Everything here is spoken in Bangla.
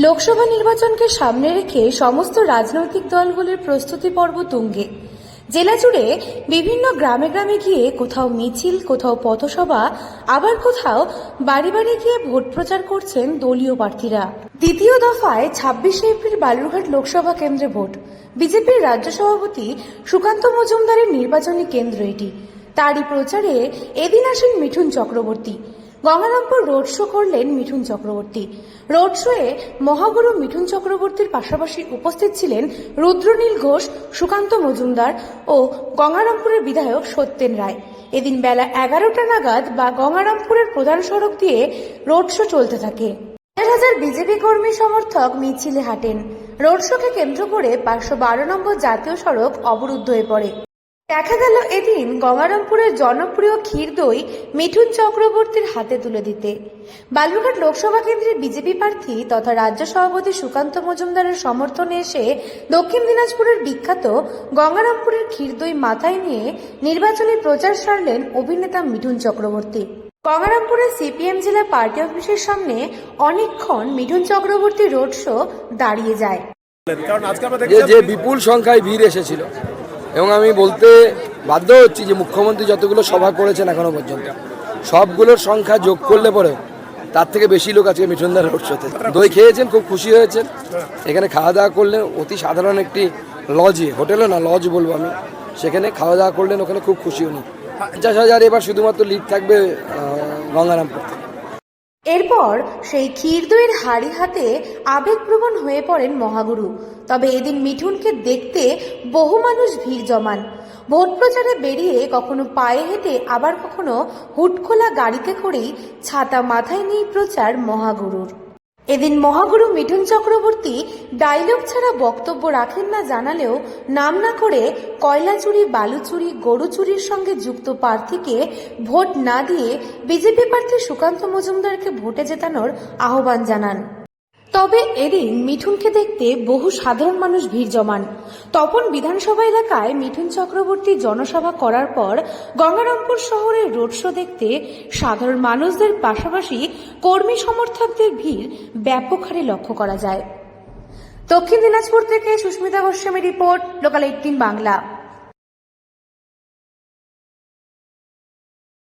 লোকসভা নির্বাচনকে সামনে রেখে সমস্ত রাজনৈতিক দলগুলির প্রস্তুতি পর্ব তুঙ্গে। জেলা জুড়ে বিভিন্ন গ্রামে গ্রামে গিয়ে কোথাও মিছিল, কোথাও পথসভা, আবার কোথাও বাড়ি বাড়ি গিয়ে ভোট প্রচার করছেন দলীয় প্রার্থীরা। দ্বিতীয় দফায় 26শে এপ্রিল বালুরঘাট লোকসভা কেন্দ্রে ভোট। বিজেপির রাজ্য সভাপতি সুকান্ত মজুমদারের নির্বাচনী কেন্দ্র এটি। তারই প্রচারে এদিন আসেন মিঠুন চক্রবর্তী। গঙ্গারামপুর রোড শো করলেন মিঠুন চক্রবর্তী। রোড শোয়ে মহাগুরু মিঠুন চক্রবর্তীর পাশাপাশি উপস্থিত ছিলেন রুদ্রনীল ঘোষ, সুকান্ত মজুমদার ও গঙ্গারামপুরের বিধায়ক সত্যেন রায়। এদিন বেলা 11টা নাগাদ বা গঙ্গারামপুরের প্রধান সড়ক দিয়ে রোড শো চলতে থাকে। 1000 বিজেপি কর্মী সমর্থক মিছিলে হাঁটেন। রোড শোকে কেন্দ্র করে 512 নম্বর জাতীয় সড়ক অবরুদ্ধ হয়ে পড়ে। দেখা গেল এদিন গঙ্গারামপুরের জনপ্রিয় ক্ষীর দই মিঠুন চক্রবর্তীর হাতে তুলে দিতে। বালুরঘাট লোকসভা কেন্দ্রের বিজেপি প্রার্থী তথা রাজ্য সভাপতি সুকান্ত মজুমদারের সমর্থনে এসে দক্ষিণ দিনাজপুরের বিখ্যাত গঙ্গারামপুরের ক্ষীর দই মাথায় নিয়ে নির্বাচনী প্রচার সারলেন অভিনেতা মিঠুন চক্রবর্তী। গঙ্গারামপুরের সিপিএম জেলা পার্টি অফিসের সামনে অনেকক্ষণ মিঠুন চক্রবর্তী রোড শো দাঁড়িয়ে যায়। যে বিপুল সংখ্যায় ভিড় এসেছিল এবং আমি বলতে বাধ্য হচ্ছি যে মুখ্যমন্ত্রী যতগুলো সভা করেছেন এখনো পর্যন্ত সবগুলোর সংখ্যা যোগ করলে পরেও তার থেকে বেশি লোক আজকে মিঠুনদার রোড শোতে দই খেয়েছেন, খুব খুশি হয়েছেন। এখানে খাওয়া দাওয়া করলেন অতি সাধারণ একটি লজে, হোটেলে না লজ বলবো আমি, সেখানে খাওয়া দাওয়া করলেন, ওখানে খুব খুশি উনি। 50,000 এবার শুধুমাত্র লিড থাকবে গঙ্গারামপুর। এরপর সেই ক্ষীর দইয়ের হাড়ি হাতে আবেগপ্রবণ হয়ে পড়েন মহাগুরু। তবে এদিন মিঠুনকে দেখতে বহু মানুষ ভিড় জমান। ভোট প্রচারে বেরিয়ে কখনো পায়ে হেঁটে, আবার কখনো হুটখোলা গাড়িতে করেই ছাতা মাথায় নিয়ে প্রচার মহাগুরুর। এদিন মহাগুরু মিঠুন চক্রবর্তী ডায়লগ ছাড়া বক্তব্য রাখেন না জানালেও নাম না করে কয়লা চুরি, বালু চুরি, গরু চুরির সঙ্গে যুক্ত প্রার্থীকে ভোট না দিয়ে বিজেপি প্রার্থী সুকান্ত মজুমদারকে ভোটে জেতানোর আহ্বান জানান। তবে এদিন মিঠুনকে দেখতে বহু সাধারণ মানুষ ভিড় জমান। তপন বিধানসভা এলাকায় মিঠুন চক্রবর্তী জনসভা করার পর গঙ্গারামপুর শহরের রোড শো দেখতে সাধারণ মানুষদের পাশাপাশি কর্মী সমর্থকদের ভিড় ব্যাপক হারে লক্ষ্য করা যায়। দক্ষিণ দিনাজপুর থেকে সুস্মিতা গোস্বামী রিপোর্ট, লোকাল 18 বাংলা।